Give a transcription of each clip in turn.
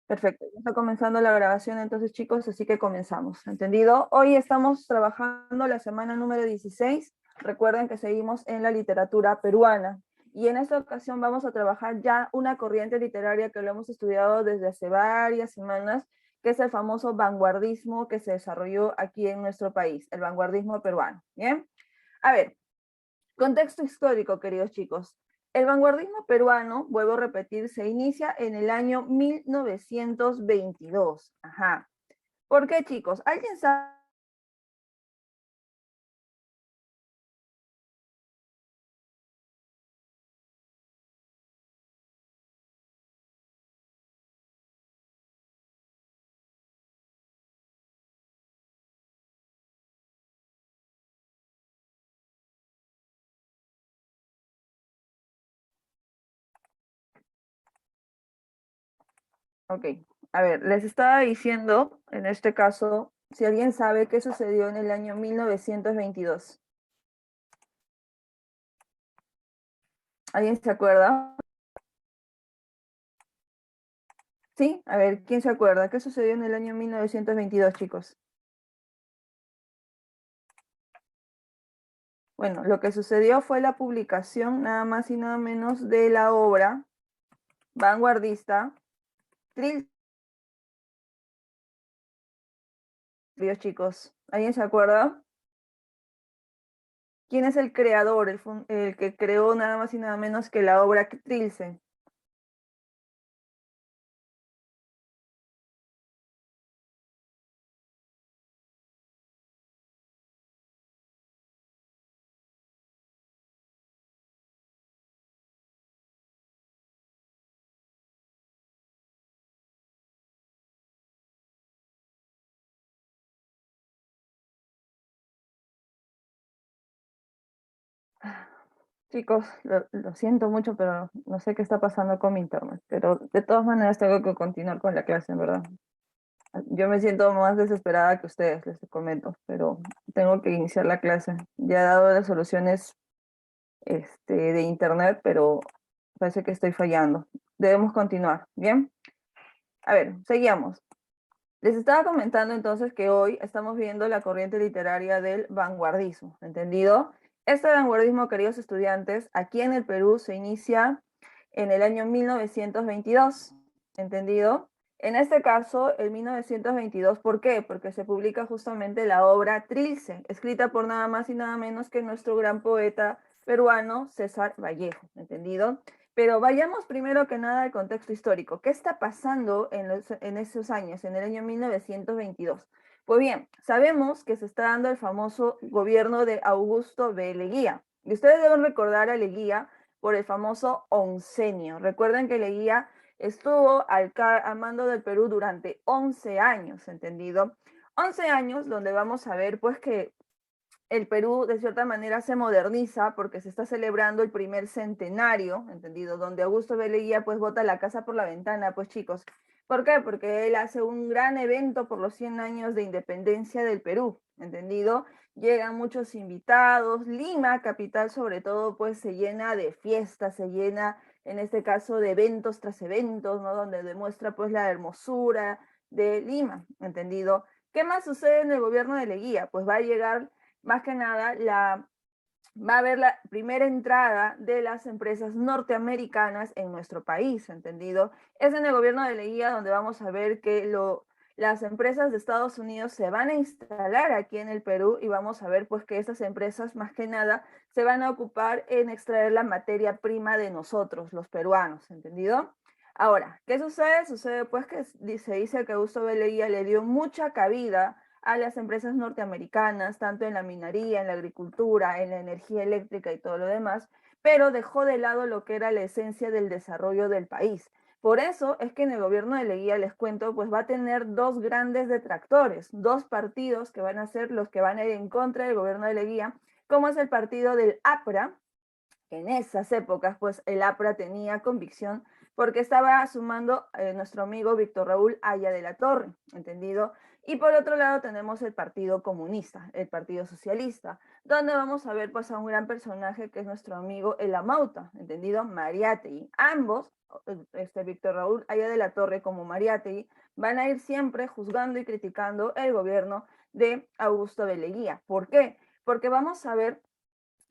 Perfecto, ya está comenzando la grabación entonces chicos, así que comenzamos, ¿entendido? Hoy estamos trabajando la semana número 16. Recuerden que seguimos en la literatura peruana y en esta ocasión vamos a trabajar ya una corriente literaria que lo hemos estudiado desde hace varias semanas, que es el famoso vanguardismo que se desarrolló aquí en nuestro país, el vanguardismo peruano, ¿bien? A ver, contexto histórico, queridos chicos. El vanguardismo peruano, vuelvo a repetir, se inicia en el año 1922. Ajá. ¿Por qué, chicos? ¿Alguien sabe? Ok. A ver, les estaba diciendo, en este caso, si alguien sabe qué sucedió en el año 1922. ¿Alguien se acuerda? Sí, a ver, ¿quién se acuerda? ¿Qué sucedió en el año 1922, chicos? Bueno, lo que sucedió fue la publicación nada más y nada menos de la obra vanguardista Trilce, chicos. ¿Alguien se acuerda? ¿Quién es el creador, el que creó nada más y nada menos que la obra Trilce? Chicos, lo siento mucho, pero no sé qué está pasando con mi internet. Pero de todas maneras tengo que continuar con la clase, en verdad. Yo me siento más desesperada que ustedes, les comento, pero tengo que iniciar la clase. Ya he dado las soluciones de internet, pero parece que estoy fallando. Debemos continuar, ¿bien? A ver, seguimos. Les estaba comentando entonces que hoy estamos viendo la corriente literaria del vanguardismo, ¿entendido? Este vanguardismo, queridos estudiantes, aquí en el Perú se inicia en el año 1922, ¿entendido? En este caso, el 1922, ¿por qué? Porque se publica justamente la obra Trilce, escrita por nada más y nada menos que nuestro gran poeta peruano César Vallejo, ¿entendido? Pero vayamos primero que nada al contexto histórico. ¿Qué está pasando en esos años, en el año 1922? Pues bien, sabemos que se está dando el famoso gobierno de Augusto B. Leguía. Y ustedes deben recordar a Leguía por el famoso oncenio. Recuerden que Leguía estuvo al mando del Perú durante 11 años, ¿entendido? 11 años donde vamos a ver pues que el Perú de cierta manera se moderniza porque se está celebrando el primer centenario, ¿entendido? Donde Augusto B. Leguía pues bota la casa por la ventana, pues chicos. ¿Por qué? Porque él hace un gran evento por los 100 años de independencia del Perú, ¿entendido? Llegan muchos invitados, Lima, capital sobre todo, pues se llena de fiestas, se llena en este caso de eventos tras eventos, ¿no? Donde demuestra pues la hermosura de Lima, ¿entendido? ¿Qué más sucede en el gobierno de Leguía? Pues va a llegar más que nada va a haber la primera entrada de las empresas norteamericanas en nuestro país, ¿entendido? Es en el gobierno de Leguía donde vamos a ver que las empresas de Estados Unidos se van a instalar aquí en el Perú y vamos a ver pues que estas empresas más que nada se van a ocupar en extraer la materia prima de nosotros, los peruanos, ¿entendido? Ahora, ¿qué sucede? Sucede pues que se dice que Augusto B. Leguía le dio mucha cabida a las empresas norteamericanas, tanto en la minería, en la agricultura, en la energía eléctrica y todo lo demás, pero dejó de lado lo que era la esencia del desarrollo del país. Por eso es que en el gobierno de Leguía, les cuento, pues va a tener dos grandes detractores, dos partidos que van a ser los que van a ir en contra del gobierno de Leguía, como es el partido del APRA, que en esas épocas pues el APRA tenía convicción porque estaba sumando nuestro amigo Víctor Raúl Haya de la Torre, ¿entendido? Y por otro lado tenemos el Partido Comunista, el Partido Socialista, donde vamos a ver pues a un gran personaje que es nuestro amigo el Amauta, ¿entendido? Mariátegui. Ambos, Víctor Raúl Haya de la Torre como Mariátegui, van a ir siempre juzgando y criticando el gobierno de Augusto de Leguía. ¿Por qué? Porque vamos a ver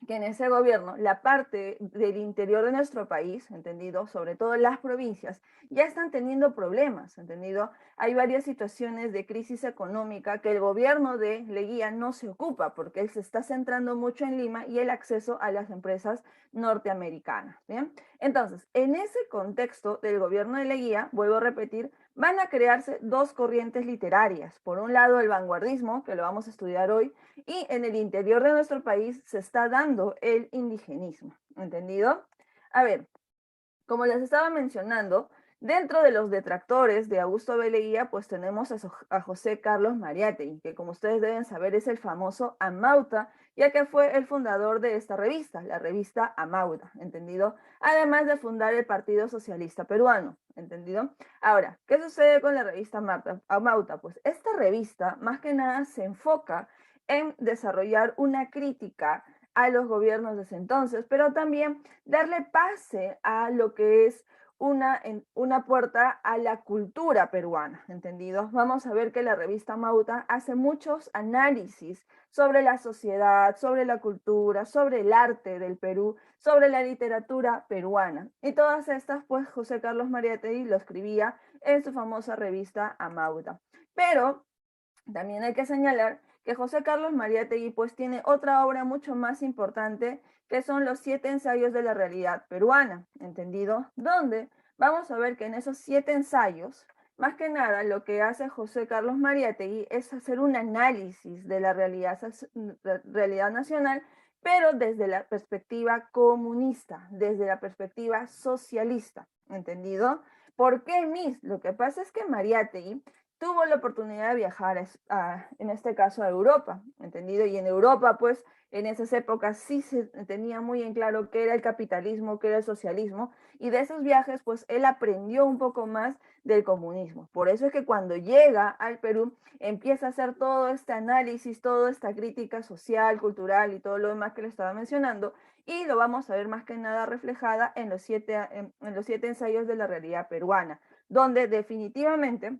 que en ese gobierno la parte del interior de nuestro país, entendido, sobre todo las provincias, ya están teniendo problemas, entendido. Hay varias situaciones de crisis económica que el gobierno de Leguía no se ocupa porque él se está centrando mucho en Lima y el acceso a las empresas norteamericanas, ¿bien? Entonces, en ese contexto del gobierno de Leguía, vuelvo a repetir, van a crearse dos corrientes literarias. Por un lado, el vanguardismo, que lo vamos a estudiar hoy, y en el interior de nuestro país se está dando el indigenismo, ¿entendido? A ver, como les estaba mencionando, dentro de los detractores de Augusto B. Leguía, pues tenemos a José Carlos Mariátegui, que como ustedes deben saber es el famoso Amauta, ya que fue el fundador de esta revista, la revista Amauta, ¿entendido? Además de fundar el Partido Socialista Peruano, ¿entendido? Ahora, ¿qué sucede con la revista Amauta? Pues esta revista más que nada se enfoca en desarrollar una crítica a los gobiernos de ese entonces, pero también darle pase a lo que es una puerta a la cultura peruana, ¿entendido? Vamos a ver que la revista Mauta hace muchos análisis sobre la sociedad, sobre la cultura, sobre el arte del Perú, sobre la literatura peruana. Y todas estas, pues, José Carlos Mariátegui lo escribía en su famosa revista Amauta. Pero también hay que señalar que José Carlos Mariátegui pues tiene otra obra mucho más importante que son los 7 ensayos de la realidad peruana, ¿entendido? Donde vamos a ver que en esos 7 ensayos, más que nada lo que hace José Carlos Mariátegui es hacer un análisis de la realidad nacional, pero desde la perspectiva comunista, desde la perspectiva socialista, ¿entendido? ¿Por qué, Miss? Lo que pasa es que Mariátegui tuvo la oportunidad de viajar en este caso a Europa, ¿entendido? Y en Europa, pues, en esas épocas sí se tenía muy en claro qué era el capitalismo, qué era el socialismo, y de esos viajes, pues, él aprendió un poco más del comunismo. Por eso es que cuando llega al Perú, empieza a hacer todo este análisis, toda esta crítica social, cultural y todo lo demás que le estaba mencionando, y lo vamos a ver más que nada reflejada en los siete ensayos de la realidad peruana, donde definitivamente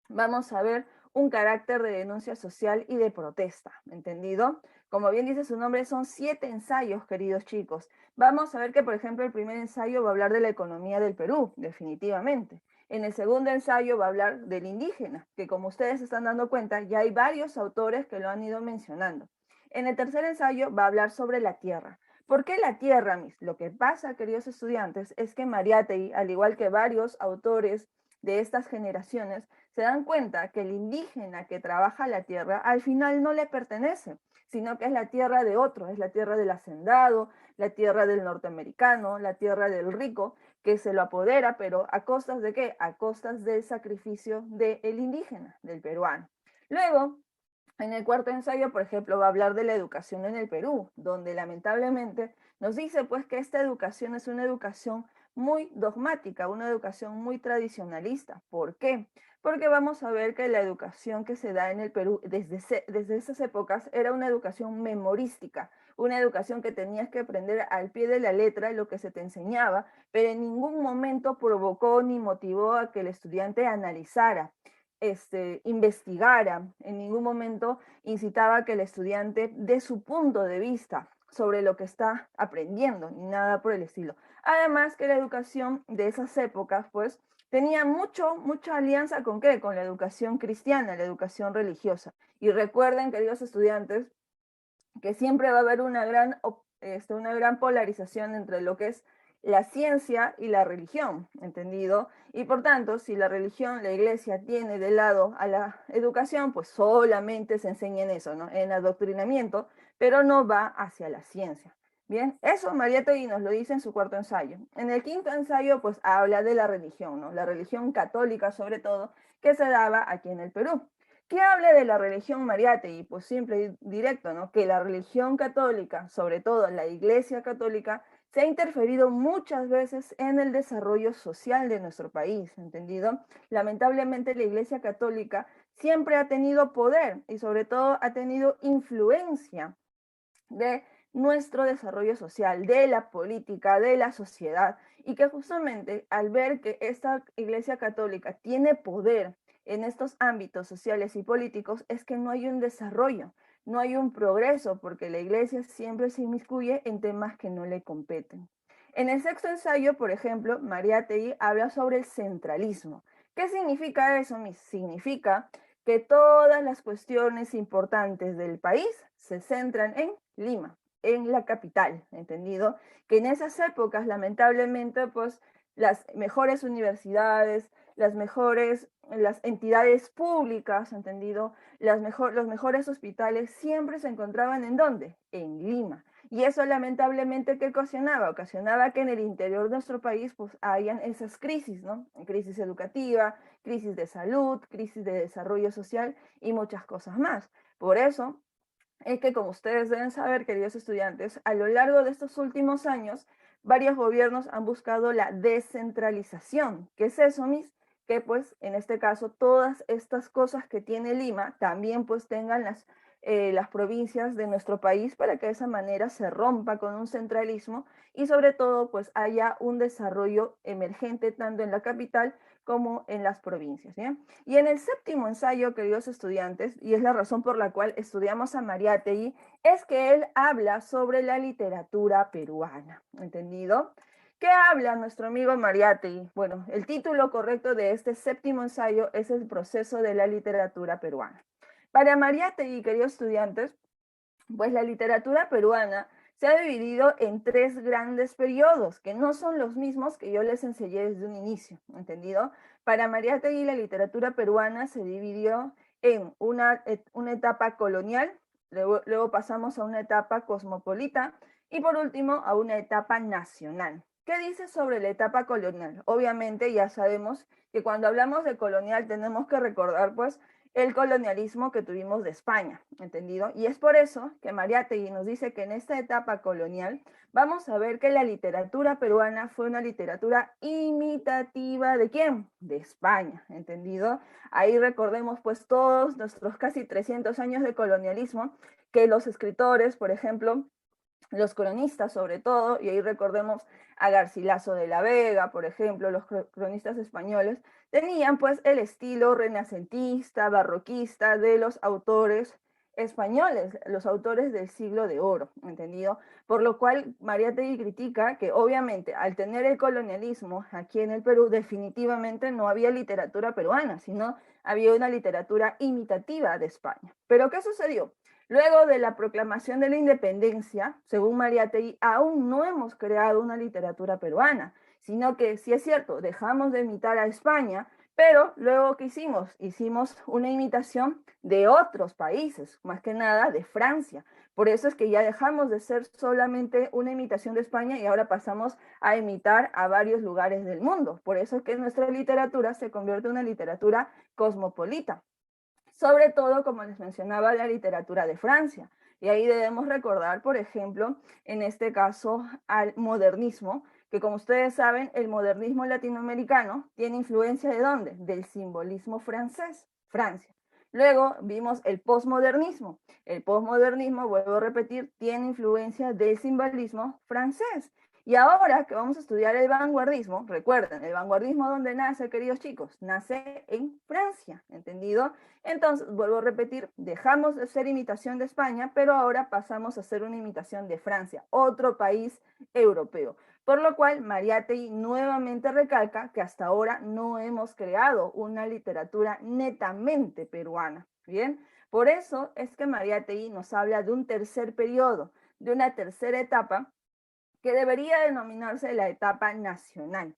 vamos a ver un carácter de denuncia social y de protesta, ¿entendido? Como bien dice su nombre, son 7 ensayos, queridos chicos. Vamos a ver que, por ejemplo, el primer ensayo va a hablar de la economía del Perú, definitivamente. En el segundo ensayo va a hablar del indígena, que como ustedes se están dando cuenta, ya hay varios autores que lo han ido mencionando. En el tercer ensayo va a hablar sobre la tierra. ¿Por qué la tierra, Miss? Lo que pasa, queridos estudiantes, es que Mariátegui, al igual que varios autores de estas generaciones, se dan cuenta que el indígena que trabaja la tierra al final no le pertenece, sino que es la tierra de otro, es la tierra del hacendado, la tierra del norteamericano, la tierra del rico, que se lo apodera, pero ¿a costas de qué? A costas del sacrificio del indígena, del peruano. Luego, en el cuarto ensayo, por ejemplo, va a hablar de la educación en el Perú, donde lamentablemente nos dice pues que esta educación es una educación muy dogmática, una educación muy tradicionalista. ¿Por qué? Porque vamos a ver que la educación que se da en el Perú desde esas épocas era una educación memorística, una educación que tenías que aprender al pie de la letra lo que se te enseñaba, pero en ningún momento provocó ni motivó a que el estudiante analizara, investigara, en ningún momento incitaba a que el estudiante dé su punto de vista sobre lo que está aprendiendo, ni nada por el estilo. Además que la educación de esas épocas, pues, tenía mucha alianza con qué? Con la educación cristiana, la educación religiosa. Y recuerden, queridos estudiantes, que siempre va a haber una gran polarización entre lo que es la ciencia y la religión, ¿entendido? Y por tanto, si la religión, la iglesia tiene de lado a la educación, pues solamente se enseña en eso, ¿no? En adoctrinamiento, pero no va hacia la ciencia. Bien, eso Mariátegui nos lo dice en su cuarto ensayo. En el quinto ensayo, pues habla de la religión, ¿no? La religión católica, sobre todo, que se daba aquí en el Perú. ¿Qué habla de la religión Mariátegui? Pues simple y directo, ¿no? Que la religión católica, sobre todo la Iglesia Católica, se ha interferido muchas veces en el desarrollo social de nuestro país, ¿entendido? Lamentablemente la Iglesia Católica siempre ha tenido poder y sobre todo ha tenido influencia de nuestro desarrollo social, de la política, de la sociedad, y que justamente al ver que esta Iglesia Católica tiene poder en estos ámbitos sociales y políticos, es que no hay un desarrollo, no hay un progreso, porque la Iglesia siempre se inmiscuye en temas que no le competen. En el sexto ensayo, por ejemplo, Mariátegui habla sobre el centralismo. ¿Qué significa eso? Significa que todas las cuestiones importantes del país se centran en Lima, en la capital, ¿entendido? Que en esas épocas, lamentablemente, pues las mejores universidades, las entidades públicas, ¿entendido? Los mejores hospitales siempre se encontraban ¿en dónde? En Lima. Y eso lamentablemente, ¿qué ocasionaba? Ocasionaba que en el interior de nuestro país pues hayan esas crisis, ¿no? Crisis educativa, crisis de salud, crisis de desarrollo social y muchas cosas más. Por eso es que, como ustedes deben saber, queridos estudiantes, a lo largo de estos últimos años, varios gobiernos han buscado la descentralización. ¿Qué es eso, mis? Que pues en este caso todas estas cosas que tiene Lima también pues tengan las provincias de nuestro país, para que de esa manera se rompa con un centralismo y sobre todo pues haya un desarrollo emergente tanto en la capital como en las provincias. ¿Bien? Y en el séptimo ensayo, queridos estudiantes, y es la razón por la cual estudiamos a Mariátegui, es que él habla sobre la literatura peruana, ¿entendido? ¿Qué habla nuestro amigo Mariátegui? Bueno, el título correcto de este séptimo ensayo es El proceso de la literatura peruana. Para Mariátegui, queridos estudiantes, pues la literatura peruana se ha dividido en tres grandes periodos, que no son los mismos que yo les enseñé desde un inicio, ¿entendido? Para Mariátegui, la literatura peruana se dividió en una etapa colonial, luego pasamos a una etapa cosmopolita y por último a una etapa nacional. ¿Qué dice sobre la etapa colonial? Obviamente ya sabemos que cuando hablamos de colonial tenemos que recordar pues el colonialismo que tuvimos de España, ¿entendido? Y es por eso que Mariátegui nos dice que en esta etapa colonial vamos a ver que la literatura peruana fue una literatura imitativa ¿de quién? De España, ¿entendido? Ahí recordemos pues todos nuestros casi 300 años de colonialismo, que los escritores, por ejemplo, los cronistas sobre todo, y ahí recordemos a Garcilaso de la Vega, por ejemplo, los cronistas españoles, tenían pues el estilo renacentista, barroquista de los autores españoles, los autores del siglo de oro, ¿entendido? Por lo cual Mariátegui critica que obviamente al tener el colonialismo aquí en el Perú definitivamente no había literatura peruana, sino había una literatura imitativa de España. ¿Pero qué sucedió? Luego de la proclamación de la independencia, según Mariátegui, aún no hemos creado una literatura peruana, sino que, sí es cierto, dejamos de imitar a España, pero luego, ¿qué hicimos? Hicimos una imitación de otros países, más que nada de Francia. Por eso es que ya dejamos de ser solamente una imitación de España y ahora pasamos a imitar a varios lugares del mundo. Por eso es que nuestra literatura se convierte en una literatura cosmopolita, sobre todo, como les mencionaba, la literatura de Francia. Y ahí debemos recordar, por ejemplo, en este caso, al modernismo, que como ustedes saben, el modernismo latinoamericano tiene influencia ¿de dónde? Del simbolismo francés, Francia. Luego vimos el posmodernismo. El posmodernismo, vuelvo a repetir, tiene influencia del simbolismo francés. Y ahora que vamos a estudiar el vanguardismo, recuerden, el vanguardismo, ¿dónde nace, queridos chicos? Nace en Francia, ¿entendido? Entonces, vuelvo a repetir, dejamos de ser imitación de España, pero ahora pasamos a ser una imitación de Francia, otro país europeo. Por lo cual, Mariátegui nuevamente recalca que hasta ahora no hemos creado una literatura netamente peruana. ¿Bien? Por eso es que Mariátegui nos habla de un tercer periodo, de una tercera etapa, que debería denominarse la etapa nacional.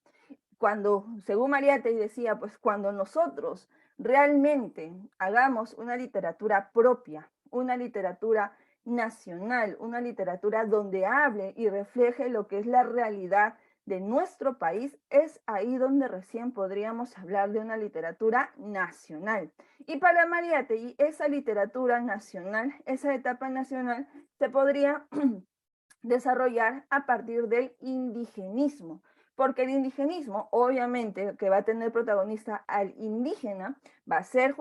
Cuando, según Mariátegui decía, pues cuando nosotros realmente hagamos una literatura propia, una literatura nacional, una literatura donde hable y refleje lo que es la realidad de nuestro país, es ahí donde recién podríamos hablar de una literatura nacional. Y para Mariátegui, esa literatura nacional, esa etapa nacional, se podría desarrollar a partir del indigenismo, porque el indigenismo, obviamente, que va a tener protagonista al indígena, va a ser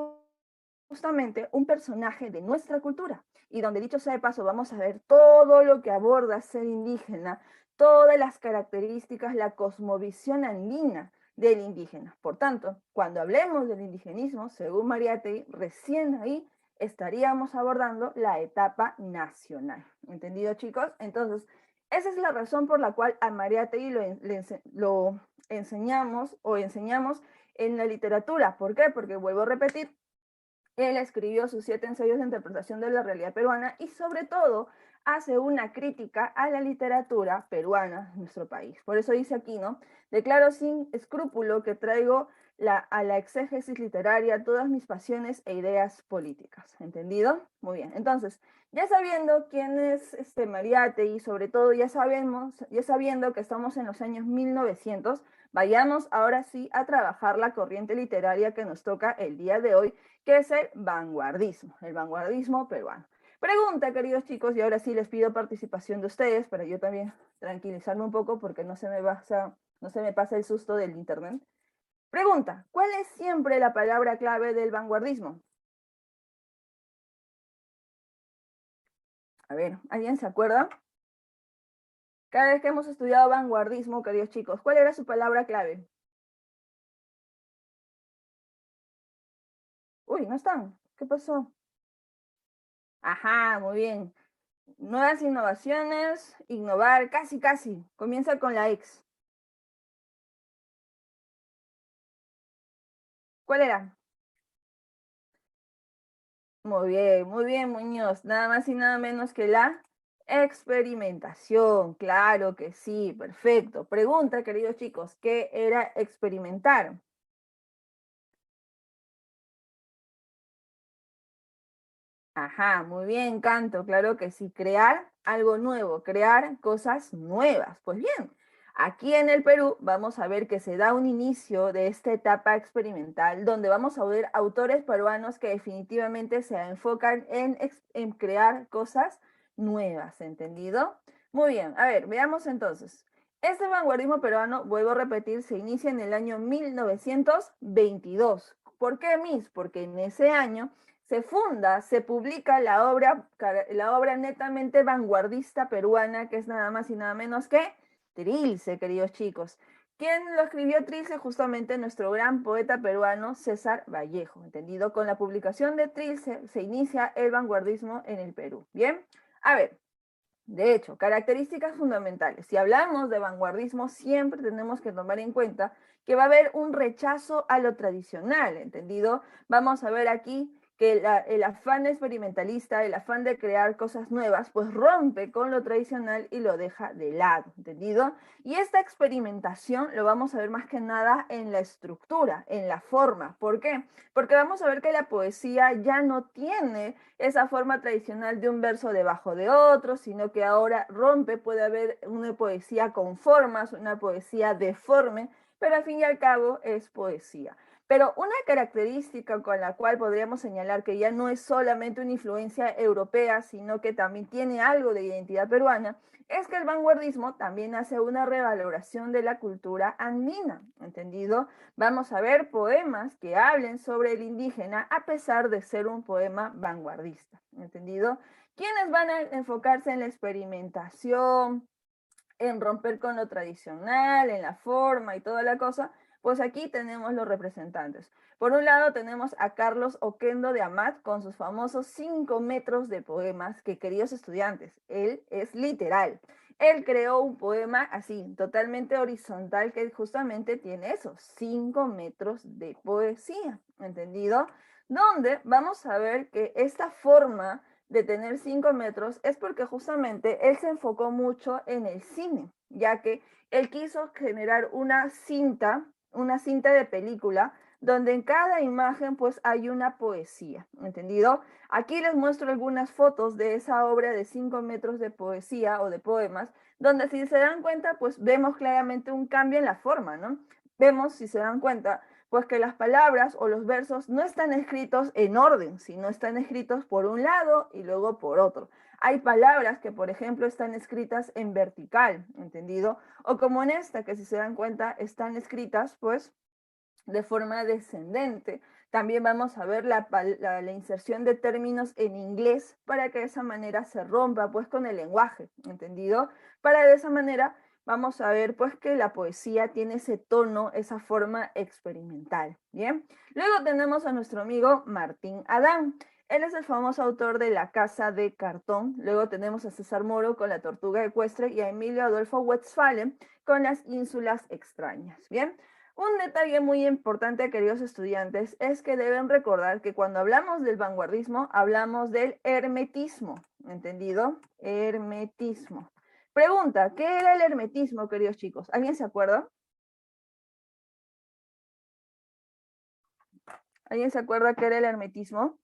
justamente un personaje de nuestra cultura. Y donde dicho sea de paso, vamos a ver todo lo que aborda ser indígena, todas las características, la cosmovisión andina del indígena. Por tanto, cuando hablemos del indigenismo, según Mariátegui, recién ahí estaríamos abordando la etapa nacional. ¿Entendido, chicos? Entonces, esa es la razón por la cual a Mariátegui lo enseñamos o enseñamos en la literatura. ¿Por qué? Porque vuelvo a repetir, él escribió sus 7 ensayos de interpretación de la realidad peruana y sobre todo hace una crítica a la literatura peruana en nuestro país. Por eso dice aquí, ¿no? Declaro sin escrúpulo que traigo a la exégesis literaria todas mis pasiones e ideas políticas. ¿Entendido? Muy bien. Entonces, ya sabiendo quién es Mariátegui y sobre todo ya sabiendo que estamos en los años 1900, vayamos ahora sí a trabajar la corriente literaria que nos toca el día de hoy, que es el vanguardismo peruano. Pregunta, queridos chicos, y ahora sí les pido participación de ustedes para yo también tranquilizarme un poco porque no se me pasa el susto del internet. Pregunta, ¿cuál es siempre la palabra clave del vanguardismo? A ver, ¿alguien se acuerda? Cada vez que hemos estudiado vanguardismo, queridos chicos, ¿cuál era su palabra clave? Uy, no están. ¿Qué pasó? Ajá, muy bien. Nuevas innovaciones, innovar, casi, casi. Comienza con la X. ¿Cuál era? muy bien, Muñoz. Nada más y nada menos que la experimentación. Claro que sí, perfecto. Pregunta, queridos chicos, ¿qué era experimentar? Ajá, muy bien, Canto, claro que sí, crear algo nuevo, crear cosas nuevas. Pues bien, aquí en el Perú vamos a ver que se da un inicio de esta etapa experimental donde vamos a ver autores peruanos que definitivamente se enfocan en crear cosas nuevas, ¿entendido? Muy bien, a ver, veamos entonces. Este vanguardismo peruano, vuelvo a repetir, se inicia en el año 1922. ¿Por qué, Miss? Porque en ese año se publica la obra netamente vanguardista peruana, que es nada más y nada menos que Trilce, queridos chicos. ¿Quién lo escribió Trilce? Justamente nuestro gran poeta peruano César Vallejo. ¿Entendido? Con la publicación de Trilce se inicia el vanguardismo en el Perú. Bien, a ver, de hecho, características fundamentales. Si hablamos de vanguardismo, siempre tenemos que tomar en cuenta que va a haber un rechazo a lo tradicional, ¿entendido? Vamos a ver aquí que el afán experimentalista, el afán de crear cosas nuevas, pues rompe con lo tradicional y lo deja de lado, ¿entendido? Y esta experimentación lo vamos a ver más que nada en la estructura, en la forma. ¿Por qué? Porque vamos a ver que la poesía ya no tiene esa forma tradicional de un verso debajo de otro, sino que ahora rompe, puede haber una poesía con formas, una poesía deforme, pero al fin y al cabo es poesía. Pero una característica con la cual podríamos señalar que ya no es solamente una influencia europea, sino que también tiene algo de identidad peruana, es que el vanguardismo también hace una revaloración de la cultura andina, ¿entendido? Vamos a ver poemas que hablen sobre el indígena a pesar de ser un poema vanguardista, ¿entendido? ¿Quiénes van a enfocarse en la experimentación, en romper con lo tradicional, en la forma y toda la cosa? Pues aquí tenemos los representantes. Por un lado tenemos a Carlos Oquendo de Amat con sus famosos 5 metros de poemas que, queridos estudiantes, él es literal. Él creó un poema así, totalmente horizontal, que justamente tiene esos 5 metros de poesía, ¿entendido? Donde vamos a ver que esta forma de tener 5 metros es porque justamente él se enfocó mucho en el cine, ya que él quiso generar una cinta de película donde en cada imagen pues hay una poesía, ¿entendido? Aquí les muestro algunas fotos de esa obra de 5 metros de poesía o de poemas, donde si se dan cuenta pues vemos claramente un cambio en la forma, ¿no? Vemos, si se dan cuenta, pues que las palabras o los versos no están escritos en orden, sino están escritos por un lado y luego por otro. Hay palabras que, por ejemplo, están escritas en vertical, ¿entendido? O como en esta, que si se dan cuenta, están escritas, pues, de forma descendente. También vamos a ver la inserción de términos en inglés para que de esa manera se rompa, pues, con el lenguaje, ¿entendido? Para de esa manera vamos a ver, pues, que la poesía tiene ese tono, esa forma experimental, ¿bien? Luego tenemos a nuestro amigo Martín Adán. Él es el famoso autor de La Casa de Cartón. Luego tenemos a César Moro con La Tortuga Ecuestre y a Emilio Adolfo Westphalen con Las Ínsulas Extrañas, ¿bien? Un detalle muy importante, queridos estudiantes, es que deben recordar que cuando hablamos del vanguardismo, hablamos del hermetismo, ¿entendido? Hermetismo. Pregunta, ¿qué era el hermetismo, queridos chicos? ¿Alguien se acuerda? ¿Alguien se acuerda qué era el hermetismo?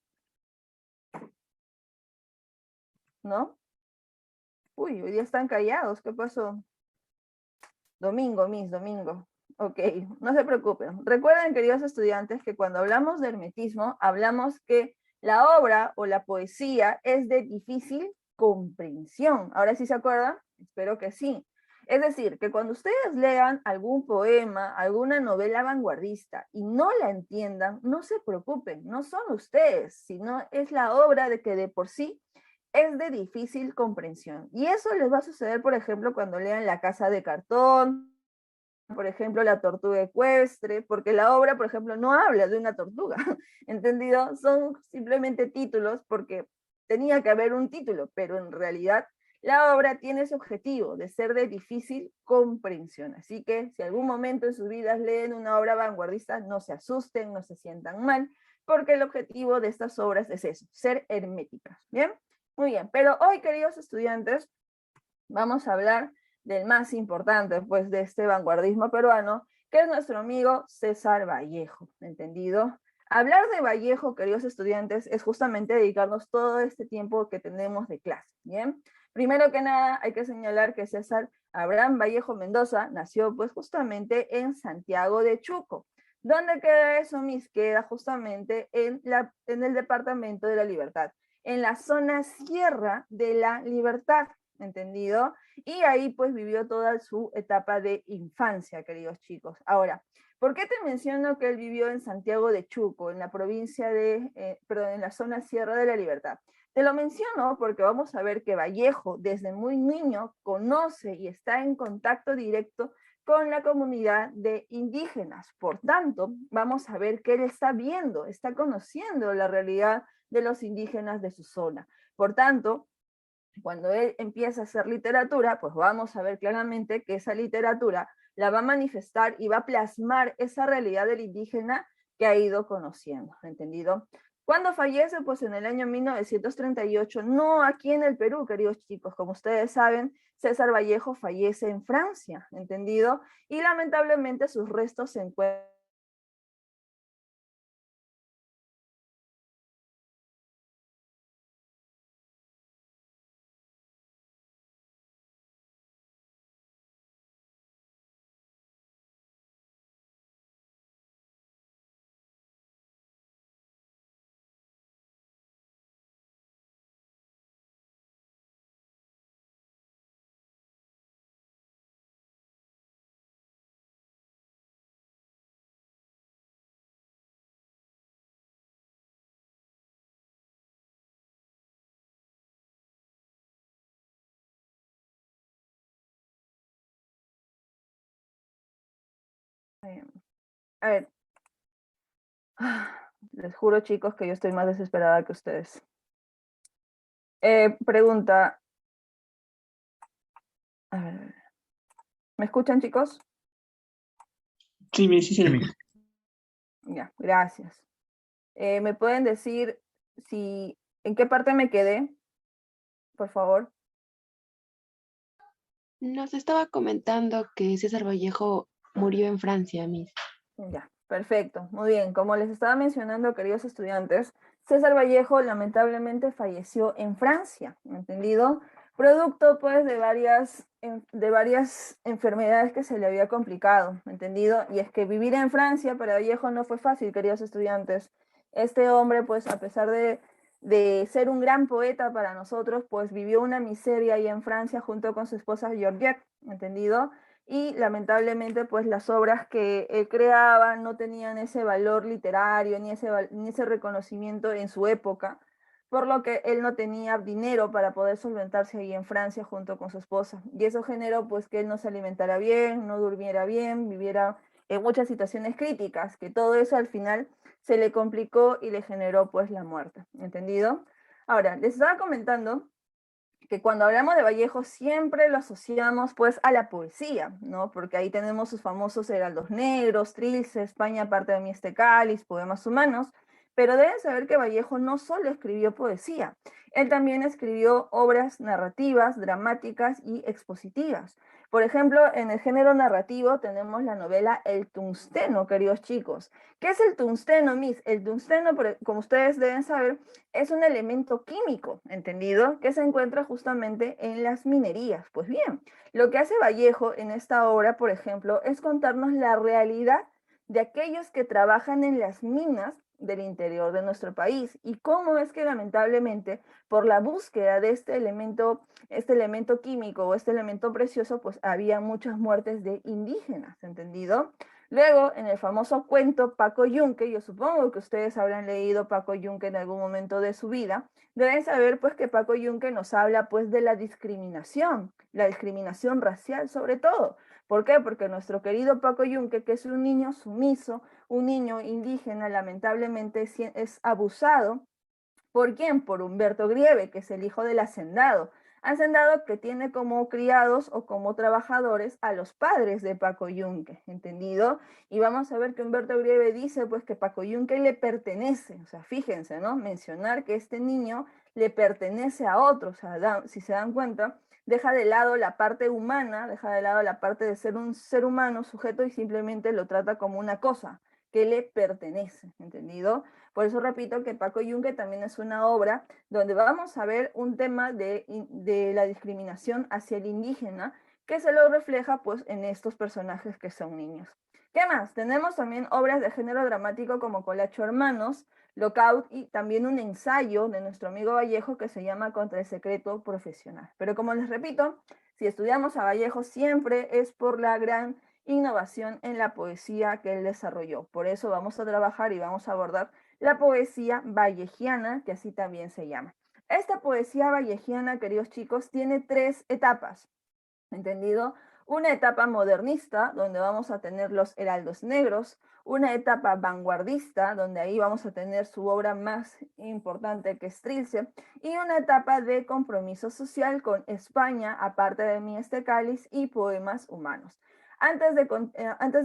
¿No? Uy, hoy día están callados, ¿qué pasó? Domingo, domingo. Ok, no se preocupen. Recuerden, queridos estudiantes, que cuando hablamos de hermetismo, hablamos que la obra o la poesía es de difícil comprensión. ¿Ahora sí se acuerdan? Espero que sí. Es decir, que cuando ustedes lean algún poema, alguna novela vanguardista y no la entiendan, no se preocupen, no son ustedes, sino es la obra de que de por sí es de difícil comprensión. Y eso les va a suceder, por ejemplo, cuando lean La Casa de Cartón, por ejemplo, La Tortuga Ecuestre, porque la obra, por ejemplo, no habla de una tortuga, ¿entendido? Son simplemente títulos porque tenía que haber un título, pero en realidad la obra tiene ese objetivo de ser de difícil comprensión. Así que si algún momento en sus vidas leen una obra vanguardista, no se asusten, no se sientan mal, porque el objetivo de estas obras es eso, ser herméticas, ¿bien? Muy bien, pero hoy, queridos estudiantes, vamos a hablar del más importante, pues, de este vanguardismo peruano, que es nuestro amigo César Vallejo, ¿entendido? Hablar de Vallejo, queridos estudiantes, es justamente dedicarnos todo este tiempo que tenemos de clase, ¿bien? Primero que nada, hay que señalar que César Abraham Vallejo Mendoza nació, pues, justamente en Santiago de Chuco. ¿Dónde queda eso, mis? Queda justamente en el departamento de La Libertad, en la zona sierra de La Libertad, ¿entendido? Y ahí pues vivió toda su etapa de infancia, queridos chicos. Ahora, ¿por qué te menciono que él vivió en Santiago de Chuco, en la provincia perdón, en la zona Sierra de la Libertad? Te lo menciono porque vamos a ver que Vallejo desde muy niño conoce y está en contacto directo con la comunidad de indígenas. Por tanto, vamos a ver que él está viendo, está conociendo la realidad de los indígenas de su zona. Por tanto, cuando él empieza a hacer literatura, pues vamos a ver claramente que esa literatura la va a manifestar y va a plasmar esa realidad del indígena que ha ido conociendo, ¿entendido? ¿Cuándo fallece? Pues en el año 1938, no aquí en el Perú, queridos chicos, como ustedes saben, César Vallejo fallece en Francia, ¿entendido? Y lamentablemente sus restos se encuentran a ver, les juro, chicos, que yo estoy más desesperada que ustedes. Pregunta, a ver, ¿me escuchan, chicos? Sí, sí, sí. Ya, gracias. ¿Me pueden decir en qué parte me quedé, por favor? Nos estaba comentando que César Vallejo murió en Francia, Miss. Ya, perfecto, muy bien. Como les estaba mencionando, queridos estudiantes, César Vallejo lamentablemente falleció en Francia, ¿entendido? producto pues de varias enfermedades que se le había complicado, ¿entendido? Y es que vivir en Francia para Vallejo no fue fácil, queridos estudiantes. Este hombre pues a pesar de ser un gran poeta para nosotros, pues vivió una miseria ahí en Francia junto con su esposa Georgette, ¿entendido? Y lamentablemente pues las obras que él creaba no tenían ese valor literario ni ese reconocimiento en su época, por lo que él no tenía dinero para poder solventarse ahí en Francia junto con su esposa. Y eso generó pues que él no se alimentara bien, no durmiera bien, viviera en muchas situaciones críticas, que todo eso al final se le complicó y le generó pues la muerte, ¿entendido? Ahora, les estaba comentando que cuando hablamos de Vallejo siempre lo asociamos pues a la poesía, ¿no? Porque ahí tenemos sus famosos heraldos negros, Trilce, España, parte de mí este cáliz, poemas humanos, pero deben saber que Vallejo no solo escribió poesía, él también escribió obras narrativas, dramáticas y expositivas. Por ejemplo, en el género narrativo tenemos la novela El Tungsteno, queridos chicos. ¿Qué es el tungsteno, Miss? El tungsteno, como ustedes deben saber, es un elemento químico, ¿entendido? Que se encuentra justamente en las minerías. Pues bien, lo que hace Vallejo en esta obra, por ejemplo, es contarnos la realidad de aquellos que trabajan en las minas del interior de nuestro país y cómo es que lamentablemente por la búsqueda de este elemento químico o este elemento precioso, pues había muchas muertes de indígenas, ¿entendido? Luego, en el famoso cuento Paco Yunque, yo supongo que ustedes habrán leído Paco Yunque en algún momento de su vida, deben saber pues que Paco Yunque nos habla pues de la discriminación racial sobre todo. ¿Por qué? Porque nuestro querido Paco Yunque, que es un niño sumiso, un niño indígena, lamentablemente es abusado. ¿Por quién? Por Humberto Grieve, que es el hijo del hacendado. Hacendado que tiene como criados o como trabajadores a los padres de Paco Yunque, ¿entendido? Y vamos a ver que Humberto Grieve dice pues que Paco Yunque le pertenece, o sea, fíjense, ¿no? Mencionar que este niño le pertenece a otro, o sea, si se dan cuenta, deja de lado la parte humana, deja de lado la parte de ser un ser humano, sujeto, y simplemente lo trata como una cosa que le pertenece, ¿entendido? Por eso repito que Paco Yunque también es una obra donde vamos a ver un tema de la discriminación hacia el indígena que se lo refleja pues en estos personajes que son niños. ¿Qué más? Tenemos también obras de género dramático como Colacho Hermanos, Lockout y también un ensayo de nuestro amigo Vallejo que se llama Contra el secreto profesional. Pero como les repito, si estudiamos a Vallejo siempre es por la gran innovación en la poesía que él desarrolló. Por eso vamos a trabajar y vamos a abordar la poesía vallejiana, que así también se llama. Esta poesía vallejiana, queridos chicos, tiene 3 etapas, ¿entendido? Una etapa modernista, donde vamos a tener los heraldos negros, una etapa vanguardista, donde ahí vamos a tener su obra más importante que es Trilce, y una etapa de compromiso social con España, aparte de mí este cáliz, y poemas humanos. Antes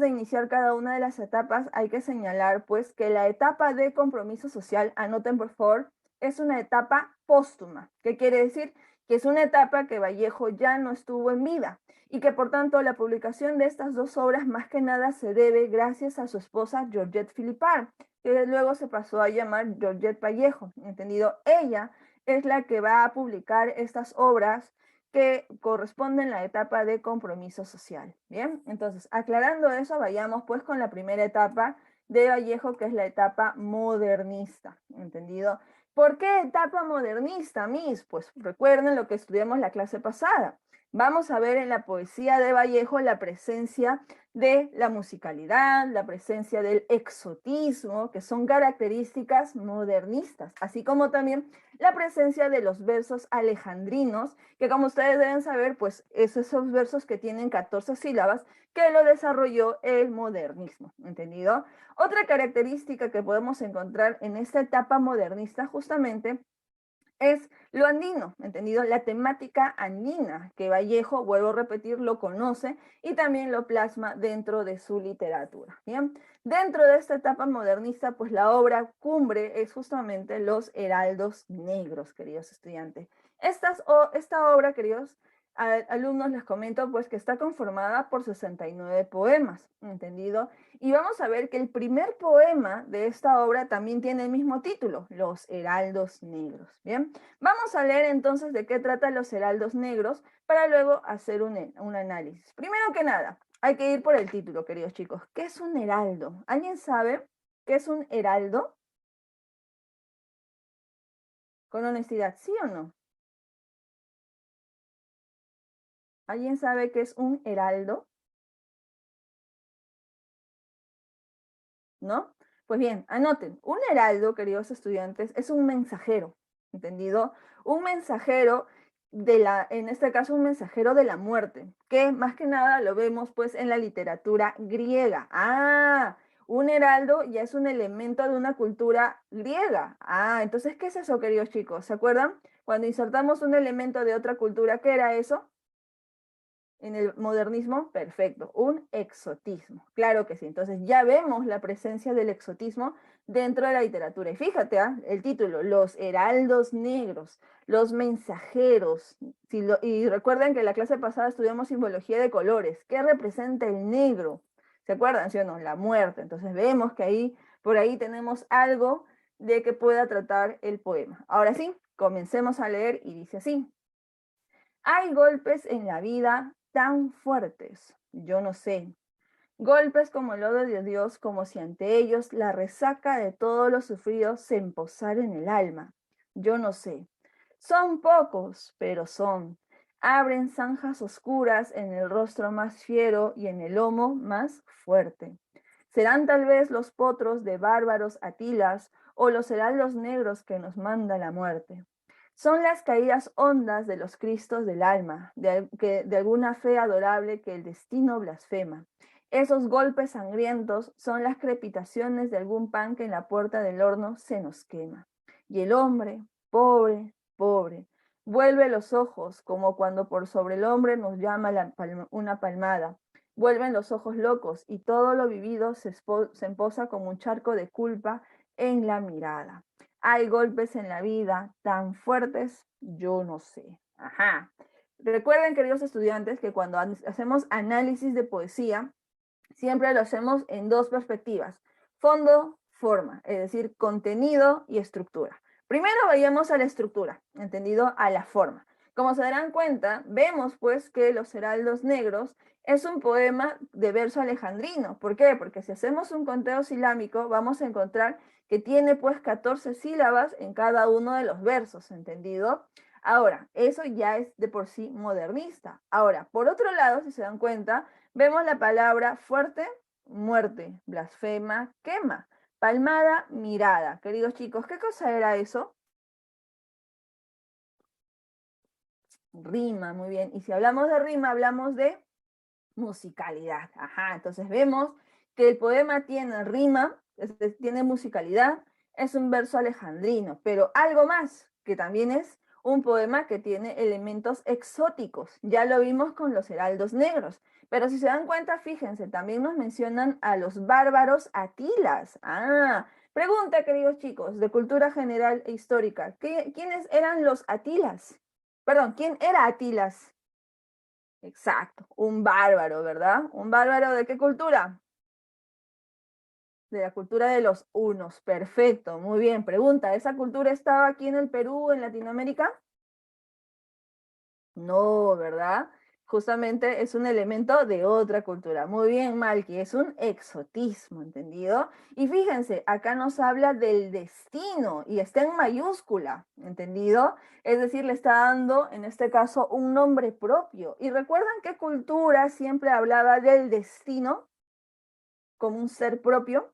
de iniciar cada una de las etapas, hay que señalar pues que la etapa de compromiso social, anoten por favor, es una etapa póstuma. ¿Qué quiere decir? Que es una etapa que Vallejo ya no estuvo en vida y que por tanto la publicación de estas 2 obras más que nada se debe gracias a su esposa Georgette Philippard, que luego se pasó a llamar Georgette Vallejo, ¿entendido? Ella es la que va a publicar estas obras que corresponden a la etapa de compromiso social. Bien, entonces aclarando eso, vayamos pues con la primera etapa de Vallejo, que es la etapa modernista, ¿entendido? ¿Por qué etapa modernista, Miss? Pues recuerden lo que estudiamos la clase pasada. Vamos a ver en la poesía de Vallejo la presencia de la musicalidad, la presencia del exotismo, que son características modernistas, así como también la presencia de los versos alejandrinos, que como ustedes deben saber, pues esos versos que tienen 14 sílabas, que lo desarrolló el modernismo, ¿entendido? Otra característica que podemos encontrar en esta etapa modernista justamente es lo andino, ¿entendido? La temática andina, que Vallejo, vuelvo a repetir, lo conoce y también lo plasma dentro de su literatura, ¿bien? Dentro de esta etapa modernista, pues la obra cumbre es justamente Los Heraldos Negros, queridos estudiantes. Esta obra, queridos, alumnos les comento pues que está conformada por 69 poemas, ¿entendido? Y vamos a ver que el primer poema de esta obra también tiene el mismo título, Los Heraldos Negros, ¿bien? Vamos a leer entonces de qué trata Los Heraldos Negros para luego hacer un análisis. Primero que nada, hay que ir por el título, queridos chicos. ¿Qué es un heraldo? ¿Alguien sabe qué es un heraldo? Con honestidad, ¿sí o no? ¿Alguien sabe qué es un heraldo? ¿No? Pues bien, anoten, un heraldo, queridos estudiantes, es un mensajero, ¿entendido? Un mensajero en este caso, un mensajero de la muerte, que más que nada lo vemos pues en la literatura griega. Ah, un heraldo ya es un elemento de una cultura griega. Ah, entonces, ¿qué es eso, queridos chicos? ¿Se acuerdan? Cuando insertamos un elemento de otra cultura, ¿qué era eso? En el modernismo, perfecto, un exotismo, claro que sí. Entonces ya vemos la presencia del exotismo dentro de la literatura. Y fíjate, el título, Los Heraldos Negros, los mensajeros. Y recuerden que en la clase pasada estudiamos simbología de colores. ¿Qué representa el negro? ¿Se acuerdan, sí o no? La muerte. Entonces vemos que ahí, por ahí tenemos algo de que pueda tratar el poema. Ahora sí, comencemos a leer y dice así. Hay golpes en la vida tan fuertes, yo no sé. Golpes como el lodo de Dios, como si ante ellos la resaca de todos los sufridos se emposara en el alma. Yo no sé. Son pocos, pero son. Abren zanjas oscuras en el rostro más fiero y en el lomo más fuerte. Serán tal vez los potros de bárbaros Atilas o los heraldos negros que nos manda la muerte. Son las caídas hondas de los cristos del alma, de alguna fe adorable que el destino blasfema. Esos golpes sangrientos son las crepitaciones de algún pan que en la puerta del horno se nos quema. Y el hombre, pobre, pobre, vuelve los ojos como cuando por sobre el hombre nos llama una palmada. Vuelven los ojos locos y todo lo vivido se emposa como un charco de culpa en la mirada. Hay golpes en la vida tan fuertes, yo no sé. Ajá. Recuerden, queridos estudiantes, que cuando hacemos análisis de poesía, siempre lo hacemos en dos perspectivas. Fondo, forma, es decir, contenido y estructura. Primero vayamos a la estructura, entendido a la forma. Como se darán cuenta, vemos pues que Los Heraldos Negros es un poema de verso alejandrino. ¿Por qué? Porque si hacemos un conteo silábico, vamos a encontrar que tiene pues 14 sílabas en cada uno de los versos, ¿entendido? Ahora, eso ya es de por sí modernista. Ahora, por otro lado, si se dan cuenta, vemos la palabra fuerte, muerte, blasfema, quema, palmada, mirada. Queridos chicos, ¿qué cosa era eso? Rima, muy bien. Y si hablamos de rima, hablamos de musicalidad. Ajá, entonces vemos que el poema tiene rima, tiene musicalidad, es un verso alejandrino, pero algo más, que también es un poema que tiene elementos exóticos. Ya lo vimos con los heraldos negros. Pero si se dan cuenta, fíjense, también nos mencionan a los bárbaros Atilas. Ah, pregunta, queridos chicos, de cultura general e histórica. ¿Quiénes eran los Atilas? Perdón, ¿quién era Atilas? Exacto, un bárbaro, ¿verdad? ¿Un bárbaro de qué cultura? De la cultura de los hunos. Perfecto, muy bien. Pregunta, ¿esa cultura estaba aquí en el Perú, en Latinoamérica? No, ¿verdad? Justamente es un elemento de otra cultura. Muy bien, Malky, es un exotismo, ¿entendido? Y fíjense, acá nos habla del destino y está en mayúscula, ¿entendido? Es decir, le está dando, en este caso, un nombre propio. ¿Y recuerdan qué cultura siempre hablaba del destino como un ser propio?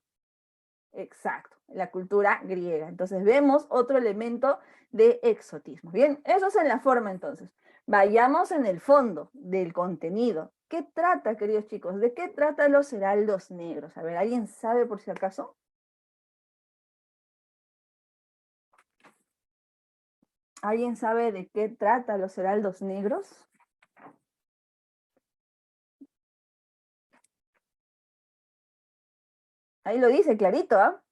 Exacto, la cultura griega. Entonces vemos otro elemento de exotismo. Bien, eso es en la forma entonces. Vayamos en el fondo del contenido. ¿Qué trata, queridos chicos? ¿De qué trata Los Heraldos Negros? A ver, ¿alguien sabe por si acaso? ¿Alguien sabe de qué trata Los Heraldos Negros? Ahí lo dice clarito, ¿ah?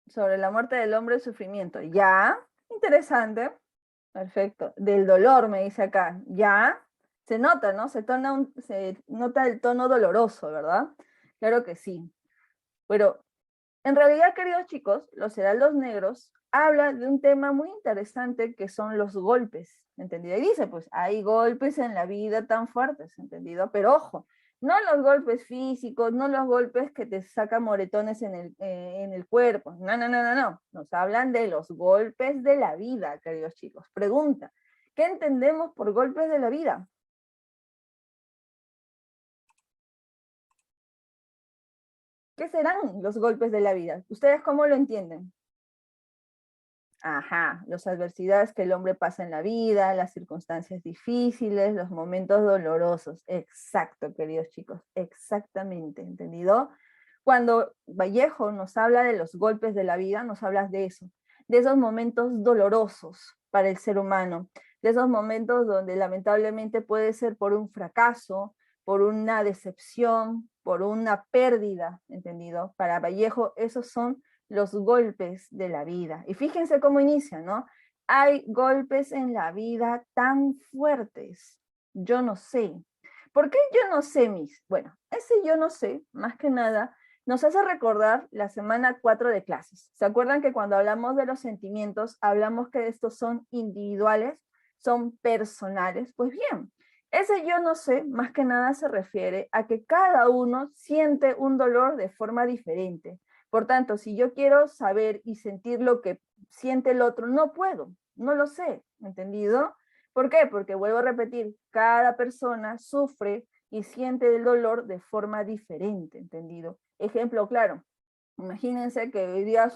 Sobre la muerte del hombre y el sufrimiento. Ya, interesante. Perfecto. Del dolor, me dice acá. Ya, se nota, ¿no? Se nota el tono doloroso, ¿verdad? Claro que sí. Pero en realidad, queridos chicos, los heraldos negros habla de un tema muy interesante que son los golpes, ¿entendido? Y dice, pues, hay golpes en la vida tan fuertes, ¿entendido? Pero ojo, no los golpes físicos, no los golpes que te sacan moretones en el cuerpo, no, no, no, no, no. Nos hablan de los golpes de la vida, queridos chicos. Pregunta, ¿qué entendemos por golpes de la vida? ¿Qué serán los golpes de la vida? ¿Ustedes cómo lo entienden? Ajá, las adversidades que el hombre pasa en la vida, las circunstancias difíciles, los momentos dolorosos. Exacto, queridos chicos, exactamente, ¿entendido? Cuando Vallejo nos habla de los golpes de la vida, nos habla de eso, de esos momentos dolorosos para el ser humano, de esos momentos donde lamentablemente puede ser por un fracaso, por una decepción, por una pérdida, ¿entendido? Para Vallejo esos son los golpes de la vida. Y fíjense cómo inicia, ¿no? Hay golpes en la vida tan fuertes. Yo no sé. ¿Por qué yo no sé, Miss? Bueno, ese yo no sé, más que nada, nos hace recordar la semana 4 de clases. ¿Se acuerdan que cuando hablamos de los sentimientos, hablamos que estos son individuales, son personales? Pues bien, ese yo no sé, más que nada se refiere a que cada uno siente un dolor de forma diferente. Por tanto, si yo quiero saber y sentir lo que siente el otro, no puedo, no lo sé, ¿entendido? ¿Por qué? Porque vuelvo a repetir, cada persona sufre y siente el dolor de forma diferente, ¿entendido? Ejemplo claro, imagínense que hoy día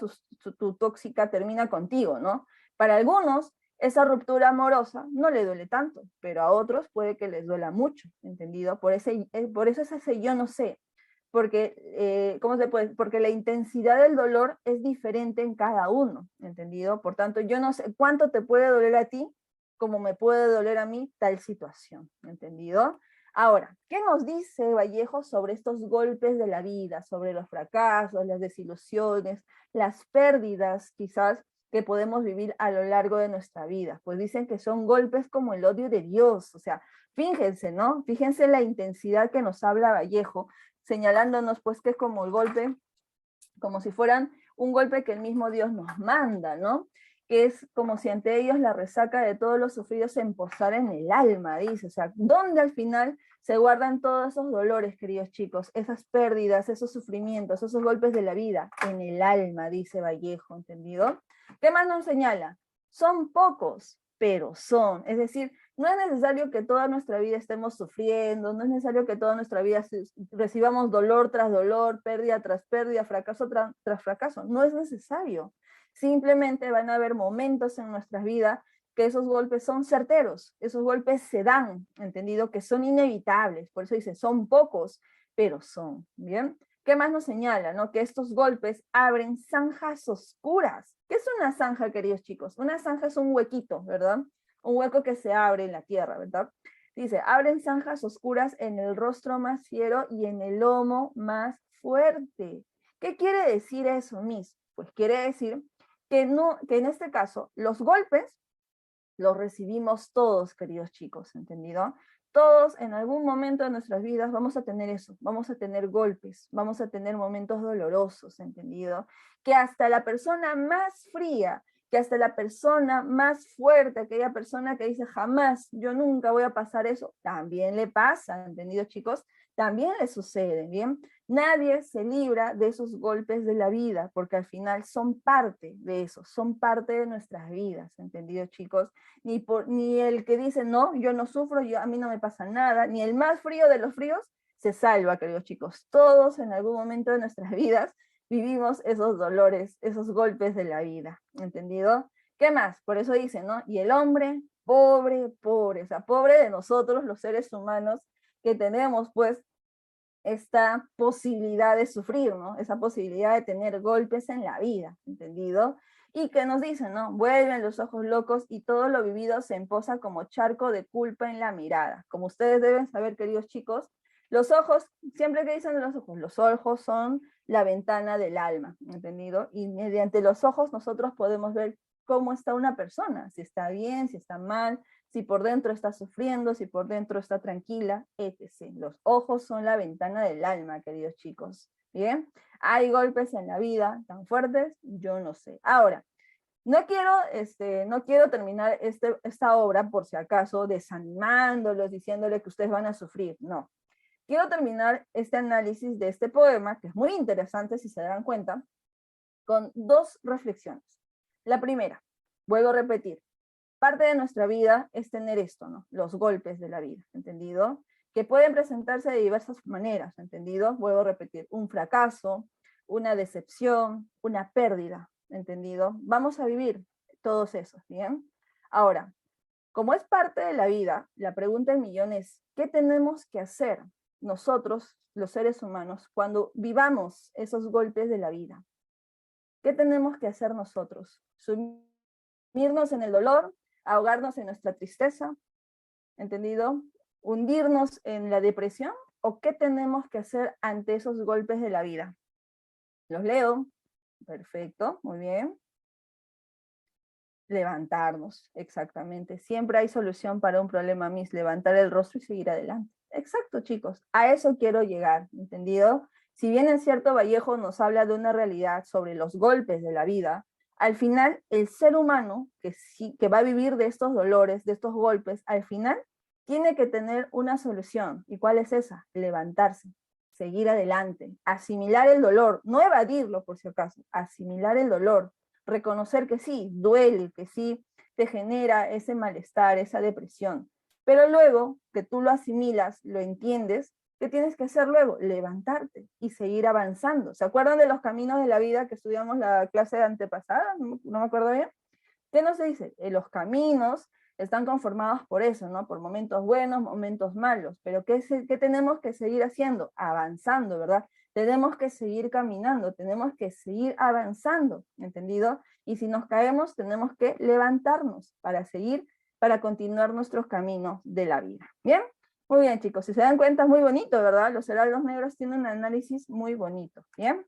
tu tóxica termina contigo, ¿no? Para algunos, esa ruptura amorosa no le duele tanto, pero a otros puede que les duela mucho, ¿entendido? Por eso es ese yo no sé, porque, ¿cómo se puede? Porque la intensidad del dolor es diferente en cada uno, ¿entendido? Por tanto, yo no sé cuánto te puede doler a ti, como me puede doler a mí tal situación, ¿entendido? Ahora, ¿qué nos dice Vallejo sobre estos golpes de la vida, sobre los fracasos, las desilusiones, las pérdidas quizás que podemos vivir a lo largo de nuestra vida? Pues dicen que son golpes como el odio de Dios, o sea, fíjense, ¿no? Fíjense la intensidad que nos habla Vallejo, señalándonos pues que es como el golpe, como si fueran un golpe que el mismo Dios nos manda, ¿no? Que es como si ante ellos la resaca de todos los sufridos se emposara en el alma, dice, o sea, ¿dónde al final se guardan todos esos dolores, queridos chicos, esas pérdidas, esos sufrimientos, esos golpes de la vida? En el alma, dice Vallejo, ¿entendido? ¿Qué más nos señala? Son pocos, pero son, es decir, no es necesario que toda nuestra vida estemos sufriendo, no es necesario que toda nuestra vida recibamos dolor tras dolor, pérdida tras pérdida, fracaso tras fracaso, no es necesario. Simplemente van a haber momentos en nuestras vidas que esos golpes son certeros, esos golpes se dan, entendido, que son inevitables, por eso dice, son pocos, pero son, ¿bien? ¿Qué más nos señala? ¿No? Que estos golpes abren zanjas oscuras. ¿Qué es una zanja, queridos chicos? Una zanja es un huequito, ¿verdad? Un hueco que se abre en la tierra, ¿verdad? Dice, abren zanjas oscuras en el rostro más fiero y en el lomo más fuerte. ¿Qué quiere decir eso, Miss? Pues quiere decir que, no, que en este caso los golpes los recibimos todos, queridos chicos, ¿entendido? Todos en algún momento de nuestras vidas vamos a tener eso, vamos a tener golpes, vamos a tener momentos dolorosos, ¿entendido? Que hasta la persona más fría, que hasta la persona más fuerte, aquella persona que dice jamás, yo nunca voy a pasar eso, también le pasa, ¿entendido, chicos? También le sucede, ¿bien? Nadie se libra de esos golpes de la vida, porque al final son parte de eso, son parte de nuestras vidas, ¿entendido, chicos? Ni el que dice, no, yo no sufro, a mí no me pasa nada, ni el más frío de los fríos se salva, queridos chicos. Todos en algún momento de nuestras vidas vivimos esos dolores, esos golpes de la vida, ¿entendido? ¿Qué más? Por eso dice, ¿no? Y el hombre, pobre, pobre, o sea, pobre de nosotros, los seres humanos, que tenemos, pues, esta posibilidad de sufrir, ¿no? Esa posibilidad de tener golpes en la vida, ¿entendido? Y que nos dicen, ¿no? Vuelven los ojos locos y todo lo vivido se emposa como charco de culpa en la mirada. Como ustedes deben saber, queridos chicos, los ojos, siempre que dicen los ojos son la ventana del alma, ¿entendido? Y mediante los ojos nosotros podemos ver cómo está una persona, si está bien, si está mal, si por dentro está sufriendo, si por dentro está tranquila, etc. Los ojos son la ventana del alma, queridos chicos. ¿Bien? ¿Hay golpes en la vida tan fuertes? Yo no sé. Ahora, no quiero terminar esta obra, por si acaso, desanimándolos, diciéndole que ustedes van a sufrir. No. Quiero terminar este análisis de este poema, que es muy interesante si se dan cuenta, con dos reflexiones. La primera, vuelvo a repetir, parte de nuestra vida es tener esto, ¿no? Los golpes de la vida, ¿entendido? Que pueden presentarse de diversas maneras, ¿entendido? Vuelvo a repetir, un fracaso, una decepción, una pérdida, ¿entendido? Vamos a vivir todos esos, ¿bien? Ahora, como es parte de la vida, la pregunta del millón es, ¿qué tenemos que hacer nosotros, los seres humanos, cuando vivamos esos golpes de la vida? ¿Qué tenemos que hacer nosotros? ¿Sumirnos en el dolor? ¿Ahogarnos en nuestra tristeza? ¿Entendido? ¿Hundirnos en la depresión? ¿O qué tenemos que hacer ante esos golpes de la vida? Los leo. Perfecto, muy bien. Levantarnos, exactamente. Siempre hay solución para un problema, Miss. Levantar el rostro y seguir adelante. Exacto, chicos. A eso quiero llegar, ¿entendido? Si bien es cierto, Vallejo nos habla de una realidad sobre los golpes de la vida, al final el ser humano que va a vivir de estos dolores, de estos golpes, al final tiene que tener una solución. ¿Y cuál es esa? Levantarse, seguir adelante, asimilar el dolor, no evadirlo por si acaso, asimilar el dolor, reconocer que sí, duele, que sí te genera ese malestar, esa depresión. Pero luego que tú lo asimilas, lo entiendes, ¿qué tienes que hacer luego? Levantarte y seguir avanzando. ¿Se acuerdan de los caminos de la vida que estudiamos la clase antepasada? No me acuerdo bien. ¿Qué nos dice? Los caminos están conformados por eso, ¿no? Por momentos buenos, momentos malos. Pero ¿qué tenemos que seguir haciendo? Avanzando, ¿verdad? Tenemos que seguir caminando, tenemos que seguir avanzando, ¿entendido? Y si nos caemos, tenemos que levantarnos para seguir, para continuar nuestros caminos de la vida. ¿Bien? Muy bien, chicos. Si se dan cuenta, es muy bonito, ¿verdad? Los heraldos negros tienen un análisis muy bonito. ¿Bien?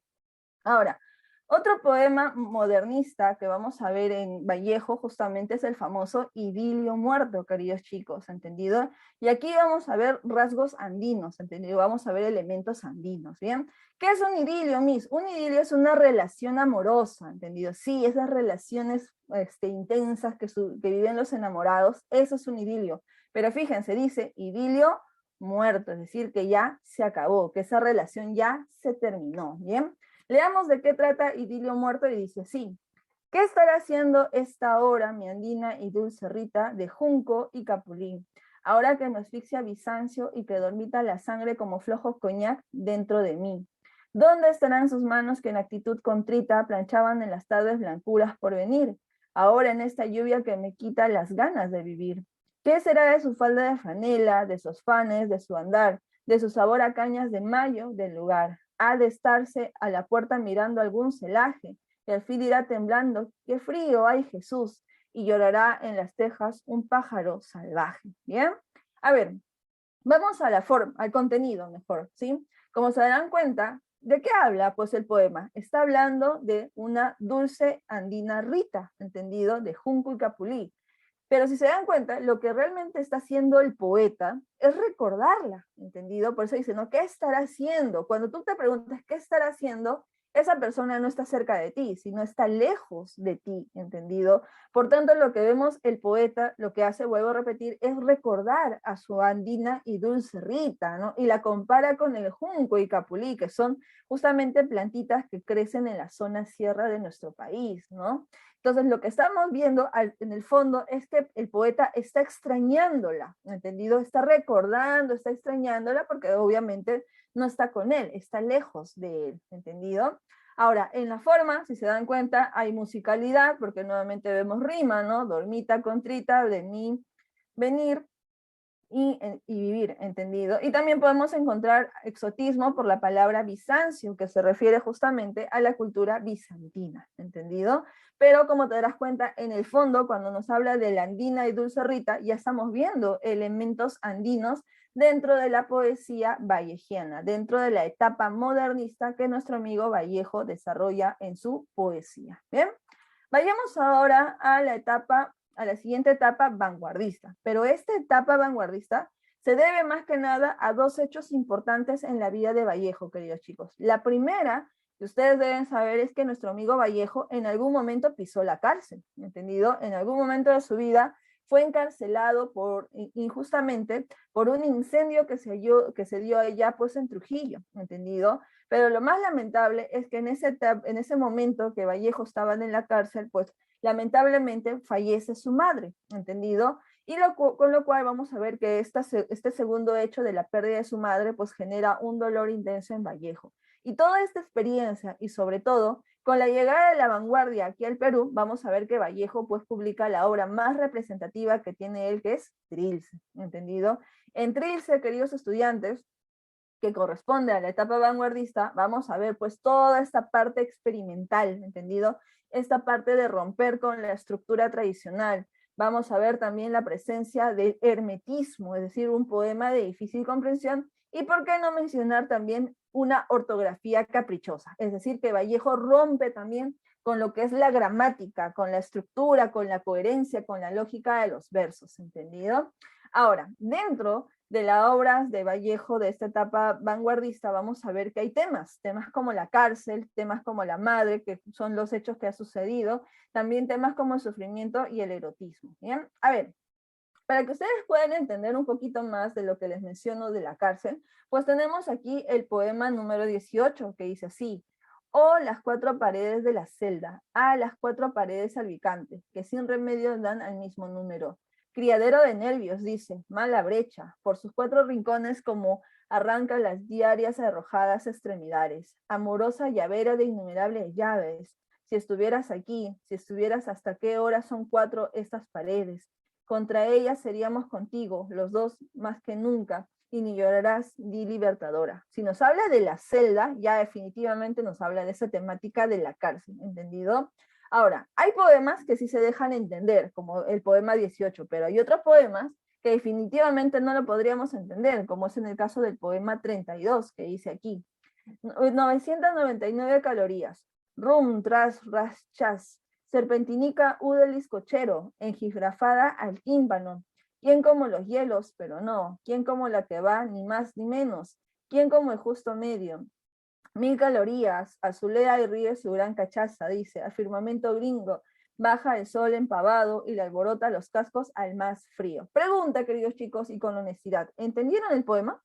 Ahora, otro poema modernista que vamos a ver en Vallejo justamente es el famoso Idilio Muerto, queridos chicos, ¿entendido? Y aquí vamos a ver rasgos andinos, ¿entendido? Vamos a ver elementos andinos, ¿bien? ¿Qué es un idilio, Miss? Un idilio es una relación amorosa, ¿entendido? Sí, esas relaciones intensas que viven los enamorados, eso es un idilio. Pero fíjense, dice idilio muerto, es decir, que ya se acabó, que esa relación ya se terminó, ¿bien? Leamos de qué trata Idilio Muerto y dice así. ¿Qué estará haciendo esta hora mi andina y dulce Rita de junco y capulín? Ahora que me asfixia Bizancio y que dormita la sangre como flojo coñac dentro de mí. ¿Dónde estarán sus manos que en actitud contrita planchaban en las tardes blancuras por venir? Ahora en esta lluvia que me quita las ganas de vivir. ¿Qué será de su falda de franela, de sus fanes, de su andar, de su sabor a cañas de mayo del lugar? Ha de estarse a la puerta mirando algún celaje, y al fin irá temblando, ¡qué frío hay Jesús! Y llorará en las tejas un pájaro salvaje. ¿Bien? A ver, vamos a la forma, al contenido mejor, ¿sí? Como se darán cuenta, ¿de qué habla pues el poema? Está hablando de una dulce andina Rita, ¿entendido? De junco y capulí. Pero si se dan cuenta, lo que realmente está haciendo el poeta es recordarla, ¿entendido? Por eso dice, ¿no? ¿Qué estará haciendo? Cuando tú te preguntas qué estará haciendo, esa persona no está cerca de ti, sino está lejos de ti, ¿entendido? Por tanto, lo que vemos el poeta, lo que hace, vuelvo a repetir, es recordar a su andina y dulce Rita, ¿no? Y la compara con el junco y capulí, que son justamente plantitas que crecen en la zona sierra de nuestro país, ¿no? Entonces, lo que estamos viendo en el fondo es que el poeta está extrañándola, ¿entendido? Está recordando, está extrañándola porque obviamente no está con él, está lejos de él, ¿entendido? Ahora, en la forma, si se dan cuenta, hay musicalidad, porque nuevamente vemos rima, ¿no? Dormita con trita, de mí, venir, y vivir, ¿entendido? Y también podemos encontrar exotismo por la palabra Bizancio, que se refiere justamente a la cultura bizantina, ¿entendido? Pero como te darás cuenta, en el fondo, cuando nos habla de la andina y dulce Rita, ya estamos viendo elementos andinos dentro de la poesía vallejiana, dentro de la etapa modernista que nuestro amigo Vallejo desarrolla en su poesía. ¿Bien? Vayamos ahora a la siguiente etapa vanguardista, pero esta etapa vanguardista se debe más que nada a dos hechos importantes en la vida de Vallejo, queridos chicos. La primera que ustedes deben saber es que nuestro amigo Vallejo en algún momento pisó la cárcel, ¿entendido? En algún momento de su vida fue encarcelado injustamente por un incendio que se dio allá pues en Trujillo, ¿entendido? Pero lo más lamentable es que en ese momento que Vallejo estaba en la cárcel, pues lamentablemente fallece su madre, ¿entendido? Y con lo cual vamos a ver que este segundo hecho de la pérdida de su madre pues genera un dolor intenso en Vallejo. Y toda esta experiencia y sobre todo con la llegada de la vanguardia aquí al Perú, vamos a ver que Vallejo pues publica la obra más representativa que tiene él, que es Trilce, ¿entendido? En Trilce, queridos estudiantes, que corresponde a la etapa vanguardista, vamos a ver pues toda esta parte experimental, ¿entendido? Esta parte de romper con la estructura tradicional. Vamos a ver también la presencia del hermetismo, es decir, un poema de difícil comprensión, y por qué no mencionar también una ortografía caprichosa, es decir, que Vallejo rompe también con lo que es la gramática, con la estructura, con la coherencia, con la lógica de los versos, ¿entendido? Ahora, dentro de las obras de Vallejo de esta etapa vanguardista vamos a ver que hay temas como la cárcel, temas como la madre, que son los hechos que ha sucedido, también temas como el sufrimiento y el erotismo, ¿bien? A ver, para que ustedes puedan entender un poquito más de lo que les menciono de la cárcel, pues tenemos aquí el poema número 18, que dice así: oh, las cuatro paredes de la celda, las cuatro paredes albicantes, que sin remedio dan al mismo número. Criadero de nervios, dice, mala brecha, por sus cuatro rincones como arranca las diarias arrojadas extremidades, amorosa llavera de innumerables llaves. Si estuvieras aquí, si estuvieras hasta qué hora son cuatro estas paredes, contra ellas seríamos contigo, los dos más que nunca, y ni llorarás, di libertadora. Si nos habla de la celda, ya definitivamente nos habla de esa temática de la cárcel, ¿entendido? Ahora, hay poemas que sí se dejan entender, como el poema 18, pero hay otros poemas que definitivamente no lo podríamos entender, como es en el caso del poema 32, que dice aquí: 999 calorías, rum, tras, ras, chas, serpentinica udelis cochero, engifrafada al tímpano. ¿Quién como los hielos? Pero no. ¿Quién como la que va? Ni más ni menos. ¿Quién como el justo medio? 1000 calorías, azulea y ríe su gran cachaza, dice, al firmamento gringo, baja el sol empavado y le alborota los cascos al más frío. Pregunta, queridos chicos, y con honestidad, ¿entendieron el poema?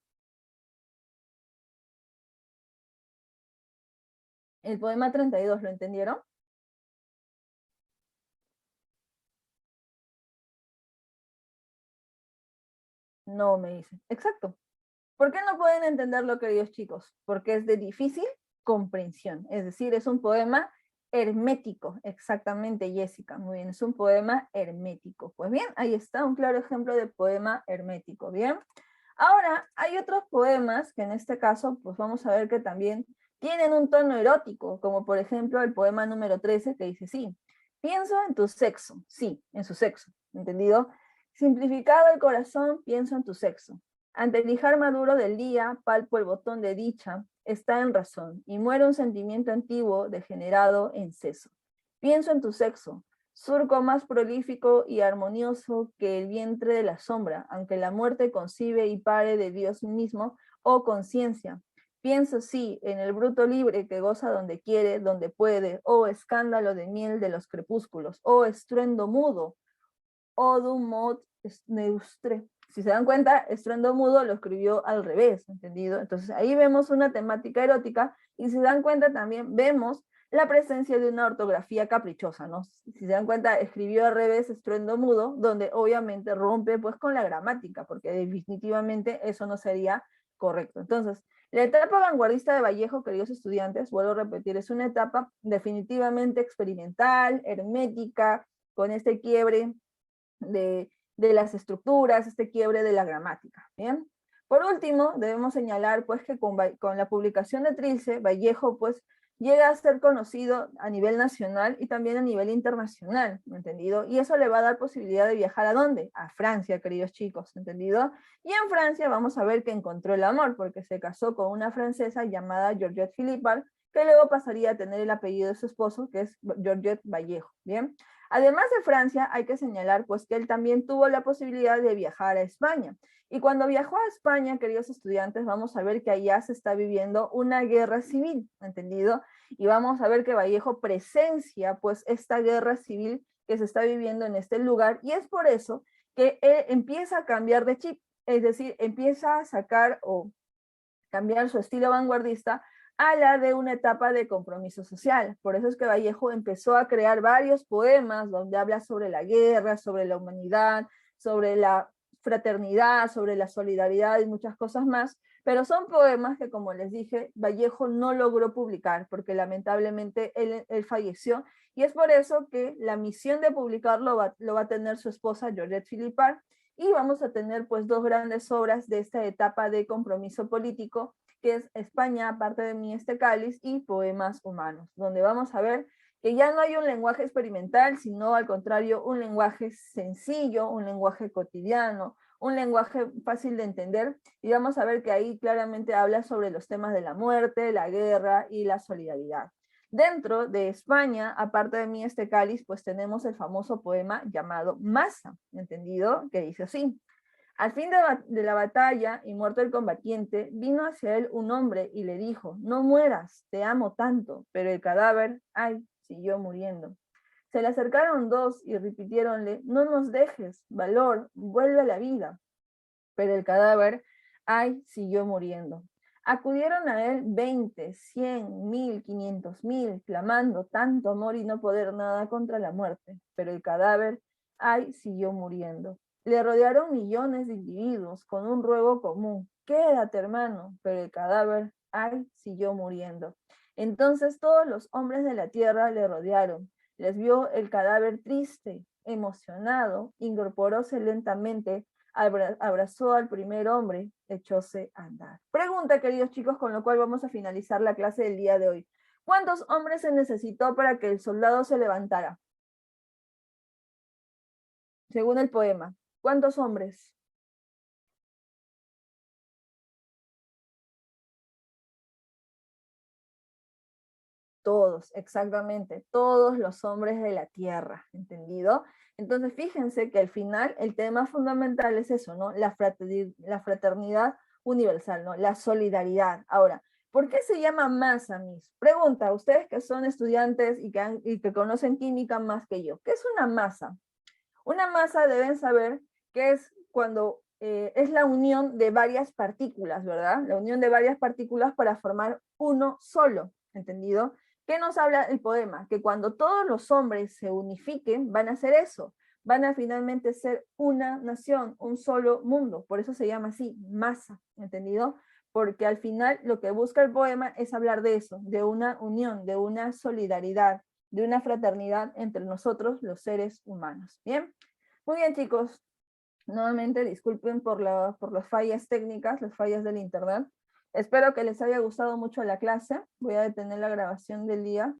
El poema 32, ¿lo entendieron? No, me dicen. Exacto. ¿Por qué no pueden entenderlo, queridos chicos? Porque es de difícil comprensión. Es decir, es un poema hermético. Exactamente, Jessica. Muy bien, es un poema hermético. Pues bien, ahí está un claro ejemplo de poema hermético. Bien. Ahora, hay otros poemas que en este caso, pues vamos a ver que también tienen un tono erótico, como por ejemplo el poema número 13 que dice, sí, pienso en tu sexo. Sí, en su sexo. ¿Entendido? Simplificado el corazón, pienso en tu sexo. Ante el lijar maduro del día, palpo el botón de dicha, está en razón, y muere un sentimiento antiguo degenerado en seso. Pienso en tu sexo, surco más prolífico y armonioso que el vientre de la sombra, aunque la muerte concibe y pare de Dios mismo, oh conciencia. Pienso sí en el bruto libre que goza donde quiere, donde puede, oh escándalo de miel de los crepúsculos, oh estruendo mudo, odum mod neustre. Si se dan cuenta, estruendo mudo lo escribió al revés, ¿entendido? Entonces ahí vemos una temática erótica y si se dan cuenta también vemos la presencia de una ortografía caprichosa, ¿no? Si se dan cuenta, escribió al revés estruendo mudo, donde obviamente rompe pues con la gramática, porque definitivamente eso no sería correcto. Entonces, la etapa vanguardista de Vallejo, queridos estudiantes, vuelvo a repetir, es una etapa definitivamente experimental, hermética, con este quiebre de las estructuras, este quiebre de la gramática, ¿bien? Por último, debemos señalar pues que con la publicación de Trilce, Vallejo pues llega a ser conocido a nivel nacional y también a nivel internacional, ¿entendido? Y eso le va a dar posibilidad de viajar ¿a dónde? A Francia, queridos chicos, ¿entendido? Y en Francia vamos a ver que encontró el amor, porque se casó con una francesa llamada Georgette Philippard, que luego pasaría a tener el apellido de su esposo, que es Georget Vallejo, ¿bien? Además de Francia, hay que señalar pues que él también tuvo la posibilidad de viajar a España. Y cuando viajó a España, queridos estudiantes, vamos a ver que allá se está viviendo una guerra civil, ¿entendido? Y vamos a ver que Vallejo presencia pues esta guerra civil que se está viviendo en este lugar, y es por eso que él empieza a cambiar de chip, es decir, empieza a sacar o cambiar su estilo vanguardista a la de una etapa de compromiso social. Por eso es que Vallejo empezó a crear varios poemas donde habla sobre la guerra, sobre la humanidad, sobre la fraternidad, sobre la solidaridad y muchas cosas más, pero son poemas que, como les dije, Vallejo no logró publicar porque lamentablemente él falleció, y es por eso que la misión de publicarlo lo va a tener su esposa Georgette Philippart, y vamos a tener pues dos grandes obras de esta etapa de compromiso político, que es España, aparte de mí este cáliz, y Poemas humanos, donde vamos a ver que ya no hay un lenguaje experimental, sino al contrario, un lenguaje sencillo, un lenguaje cotidiano, un lenguaje fácil de entender, y vamos a ver que ahí claramente habla sobre los temas de la muerte, la guerra y la solidaridad. Dentro de España, aparte de mí este cáliz, pues tenemos el famoso poema llamado Masa, ¿entendido? Que dice así: al fin de la batalla y muerto el combatiente, vino hacia él un hombre y le dijo: no mueras, te amo tanto. Pero el cadáver, ay, siguió muriendo. Se le acercaron dos y repitiéronle: no nos dejes, valor, vuelve a la vida. Pero el cadáver, ay, siguió muriendo. Acudieron a él 20, 100, 1000, 500.000, clamando tanto amor y no poder nada contra la muerte. Pero el cadáver, ay, siguió muriendo. Le rodearon millones de individuos con un ruego común: quédate, hermano. Pero el cadáver, ay, siguió muriendo. Entonces todos los hombres de la tierra le rodearon. Les vio el cadáver triste, emocionado, incorporóse lentamente, abrazó al primer hombre, echóse a andar. Pregunta, queridos chicos, con lo cual vamos a finalizar la clase del día de hoy. ¿Cuántos hombres se necesitó para que el soldado se levantara? Según el poema, ¿cuántos hombres? Todos, exactamente, todos los hombres de la tierra, ¿entendido? Entonces, fíjense que al final el tema fundamental es eso, ¿no? La fraternidad universal, ¿no? La solidaridad. Ahora, ¿por qué se llama masa, Miss? Pregunta, ustedes que son estudiantes y que conocen química más que yo, ¿qué es una masa? Una masa deben saber que es cuando es la unión de varias partículas, ¿verdad? La unión de varias partículas para formar uno solo, ¿entendido? ¿Qué nos habla el poema? Que cuando todos los hombres se unifiquen, van a hacer eso, van a finalmente ser una nación, un solo mundo, por eso se llama así, masa, ¿entendido? Porque al final lo que busca el poema es hablar de eso, de una unión, de una solidaridad, de una fraternidad entre nosotros los seres humanos. ¿Bien? Muy bien, chicos. Nuevamente disculpen por las fallas técnicas, las fallas del internet. Espero que les haya gustado mucho la clase. Voy a detener la grabación del día.